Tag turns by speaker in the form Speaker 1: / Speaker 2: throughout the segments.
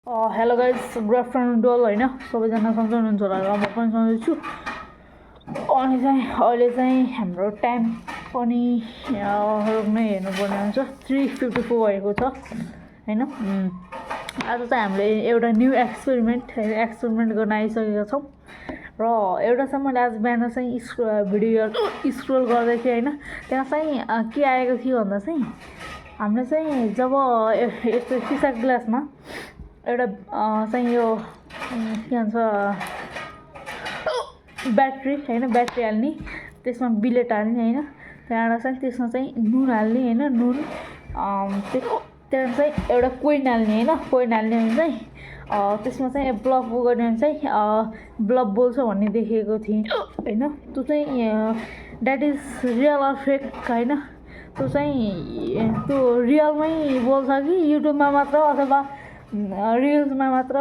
Speaker 1: Hello guys, good afternoon to all होइन, सबैजना सन्चै हुनुहुन्छ होला र म पनि सन्चै छु। अनि चाहिँ अहिले चाहिँ हाम्रो टाइम पनि नै हेर्नुपर्ने हुन्छ, 3:54 भएको छ होइन। आज चाहिँ हामीले एउटा न्यू एक्सपेरिमेन्ट गर्न आइसकेका छौँ र एउटा चाहिँ मैले आज बिहान चाहिँ भिडियो स्क्रोल गर्दै थिएँ होइन। त्यहाँ चाहिँ के आएको थियो भन्दा चाहिँ हामीले चाहिँ जब यस्तो सिसा ग्लासमा एउटा चाहिँ यो के भन्छ ब्याट्री होइन, ब्याट्री हाल्ने, त्यसमा बिलेट हाल्ने होइन, त्यहाँबाट चाहिँ त्यसमा चाहिँ नुन हाल्ने होइन, नुन त्यहाँबाट चाहिँ एउटा कोइन हाल्ने होइन, कोइन हाल्ने भने चाहिँ त्यसमा चाहिँ ब्लफ गर्ने भने चाहिँ ब्लफ बोल्छ भन्ने देखेको थिएँ होइन। त्यो चाहिँ that is real or fake होइन, त्यो चाहिँ त्यो रियलमै बोल्छ कि युट्युबमा मात्र अथवा रिल्समा मात्र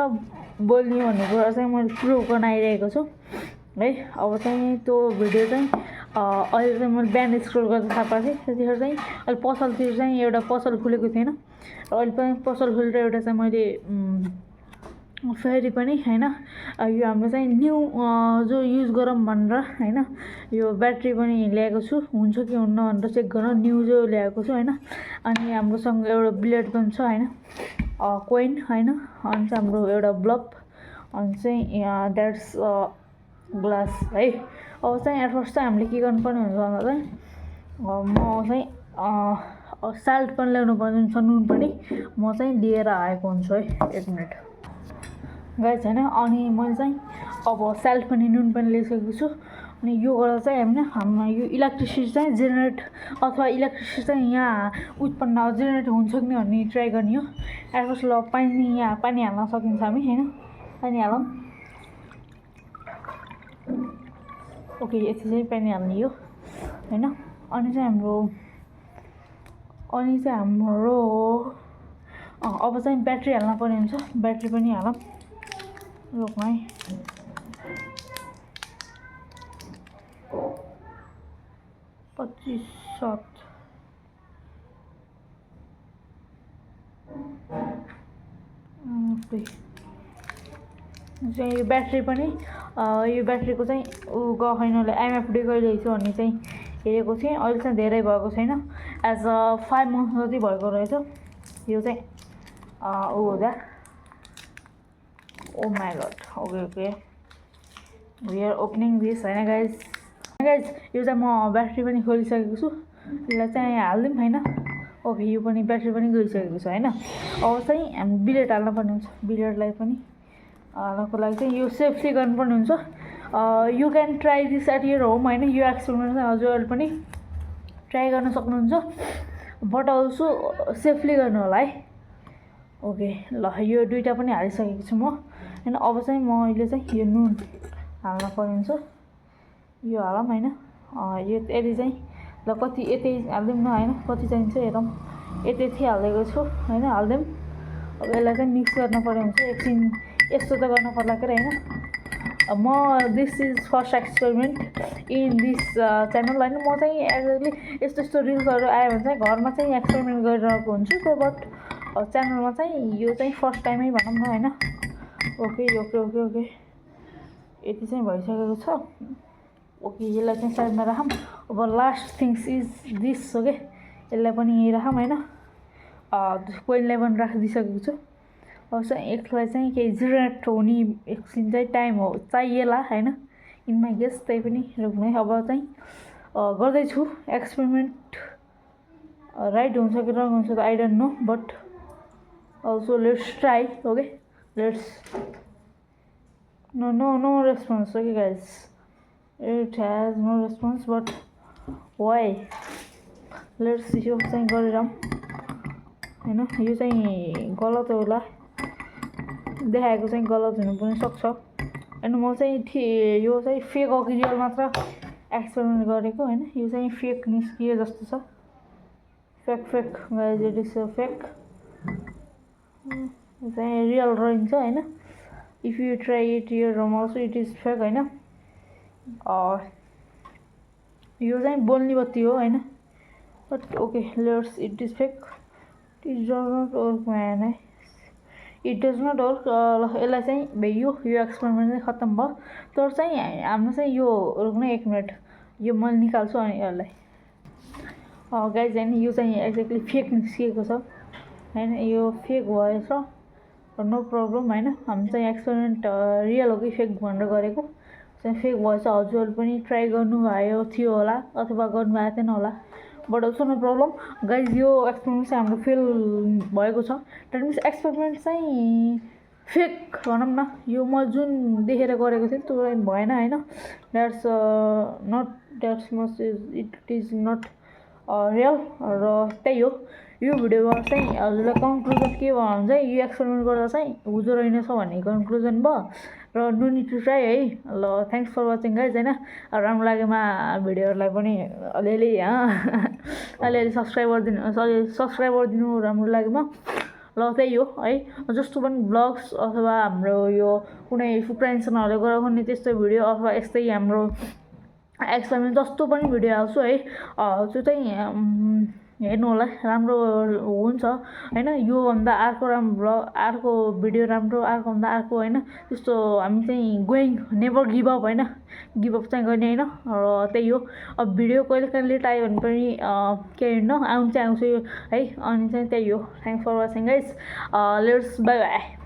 Speaker 1: बोल्ने भन्ने कुरा चाहिँ मैले प्रुभ गर्न आइरहेको छु है। अब चाहिँ त्यो भिडियो चाहिँ अहिले चाहिँ मैले बिहान स्क्रोल गर्दा थाहा पाएको थिएँ। त्यतिखेर चाहिँ अहिले पसलतिर चाहिँ एउटा पसल खुलेको थिएन र अहिले पनि पसल खुलेर एउटा चाहिँ मैले फेरि पनि होइन यो हाम्रो चाहिँ न्यू जो युज गरौँ भनेर होइन, यो ब्याट्री पनि ल्याएको छु, हुन्छ कि हुन्न भनेर चेक गर्न न्यू जो ल्याएको छु होइन। अनि हाम्रोसँग एउटा ब्लेड पनि छ होइन, कोइन होइन, अनि चाहिँ हाम्रो एउटा ब्लफ, अनि चाहिँ द्याट्स ग्लास है। अब चाहिँ एट फर्स्ट चाहिँ हामीले के गर्नुपर्ने हुन्छ भन्दा चाहिँ म चाहिँ साल्ट पनि ल्याउनु पर्ने हुन्छ, नुन पनि म चाहिँ लिएर आएको हुन्छु है। एक मिनट गाइस होइन। अनि मैले चाहिँ अब साल्ट पनि नुन पनि ल्याइसकेको छु। अनि यो गर्दा चाहिँ हाम्रो यो इलेक्ट्रिसिटी चाहिँ जेनेरेट अथवा इलेक्ट्रिसिटी चाहिँ यहाँ उत्पन्न जेनेरेट हुन्छ कि भन्ने ट्राई गर्ने हो। एट फर्स्ट ल पानी हाल्न सकिन्छ हामी होइन, पानी हालौँ। ओके, यति चाहिँ पानी हाल्ने हो होइन। अनि चाहिँ हाम्रो अब चाहिँ ब्याट्री हाल्न पर्ने हुन्छ, ब्याट्री पनि हालौँ। रोक्नु है, चाहिँ यो ब्याट्री पनि यो ब्याट्रीको चाहिँ गएनले एमएफडी कहिले रहेछ भन्ने चाहिँ हेरेको थिएँ। अहिले चाहिँ धेरै भएको छैन, एज 5 मन्थ जति भएको रहेछ यो चाहिँ हुँदा। Oh my god, okay we are opening this होइन गाइज। यो चाहिँ म ब्याट्री पनि खोलिसकेको छु, यसलाई चाहिँ यहाँ हालिदिउँ होइन। ओके, यो पनि ब्याट्री पनि गइसकेको छ होइन। अब चाहिँ हामी बिलेट हाल्न पर्ने हुन्छ, बिलेटलाई पनि हाल्नको लागि चाहिँ यो सेफली गर्नुपर्ने हुन्छ। You can try this at your home होइन, यो एक्सपेरिमेन्ट चाहिँ हजुरहरूले पनि ट्राई गर्न सक्नुहुन्छ, बट अल्सो सेफली गर्नु होला है। ओके ल, यो दुइटा पनि हालिसकेको छु म होइन। अब चाहिँ मैले चाहिँ यो नुन हाल्न पर्ने हुन्छ, यो हालौँ होइन। यो यति चाहिँ ल कति यति हालिदिउँ न होइन, कति चाहिन्छ हेरौँ, यति हालिदिएको छु होइन, हालिदिउँ। अब यसलाई चाहिँ मिक्स गर्न पर्ने हुन्छ एकछिन, यस्तो त गर्न पर्ला के होइन। म this is first experiment in this channel होइन। म चाहिँ एक्ज्याक्टली यस्तो रिल्सहरू आयो भने चाहिँ घरमा चाहिँ एक्सपेरिमेन्ट गरिरहेको हुन्छु, तर बट च्यानलमा चाहिँ यो चाहिँ फर्स्ट टाइमै भनौँ न होइन। ओके यति चाहिँ भइसकेको छ। ओके, यसलाई चाहिँ साइडमा राखौँ। अब लास्ट थिङ्स इज दिस हो क्या, यसलाई पनि यहीँ राखौँ होइन। कोइनलाई पनि राखिदिइसकेको छु। अब चाहिँ यसलाई चाहिँ केही जेनेरेट हुने एकछिन चाहिँ टाइम हो चाहिएला होइन, इन माई गेस। त्यही पनि रोक्नु है। अब चाहिँ गर्दैछु एक्सपेरिमेन्ट, राइट हुन्छ कि रङ हुन्छ त I don't know, but also let's try. Okay let's no response. Okay guys, it has no response, but why? Let's see. यो चाहिँ गरिरहँ होइन, यो चाहिँ गलत होला, देखाएको चाहिँ गलत हुनु पनि सक्छ होइन। म चाहिँ यो चाहिँ फेक हो कि रियल मात्र एक्सपेरिमेन्ट गरेको होइन। यो चाहिँ फेक निस्कियो जस्तो छ, fake guys, it is fake. यो चाहिँ रियल रहन्छ होइन। If you try it your home also it is fake होइन। यो चाहिँ बोल्ने बत्ती हो होइन, but okay let's, it is fake, it does not work man है। It does not work. यसलाई चाहिँ भयो यो एक्सपेरिमेन्ट चाहिँ खत्तम भयो। तर चाहिँ हाम्रो चाहिँ यो रोक्न 1 मिनट, यो मैले निकाल्छु अनि यसलाई गाइज होइन यो चाहिँ एक्ज्याक्टली फेक निस्किएको छ होइन, यो फेक भएछ नो प्रब्लम होइन। हामी चाहिँ एक्सपेरिमेन्ट रियल हो कि फेक भनेर गरेको चाहिँ फेक भएछ। हजुरहरू पनि ट्राई गर्नुभयो थियो होला अथवा गर्नुभएको थिएन होला, but also no problem guys. यो एक्सपेरिमेन्ट चाहिँ हाम्रो फेल भएको छ। द्याट मिन्स एक्सपेरिमेन्ट चाहिँ फेक भनौँ न। यो म जुन देखेर गरेको थिएँ त्यो भएन होइन। That's much it is not real. र त्यही हो यो भिडियोमा चाहिँ हजुरलाई कन्क्लुजन के भयो भने चाहिँ यो एक्सपेरिमेन्ट गर्दा चाहिँ हुँदो रहेनछ भन्ने कन्क्लुजन भयो र नो निड टु ट्राई है। ल थ्याङ्क्स फर वाचिङ गाइज होइन। राम्रो लागेमा भिडियोहरूलाई पनि अलिअलि अलिअलि सब्सक्राइब गरिदिनु राम्रो लागेमा। ल त्यही हो है, जस्तो पनि ब्लग्स अथवा हाम्रो यो कुनै फ्रेन्ड्सहरूले गराएको नि त्यस्तो भिडियो अथवा यस्तै हाम्रो एक्सपेरिमेन्ट जस्तो पनि भिडियो हाल्छु है, त्यो चाहिँ हेर्नु होला, राम्रो हुन्छ होइन। योभन्दा अर्को राम्रो अर्को भिडियो राम्रो अर्कोभन्दा अर्को होइन, त्यस्तो हामी चाहिँ गोइङ नेभर गिभ अप होइन, गिभ अप चाहिँ गर्ने होइन। र त्यही हो, अब भिडियो कहिले काहीँ लेट आयो भने पनि केही होइन, आउँछु है। अनि चाहिँ त्यही हो, thanks for watching guys, let's bye by.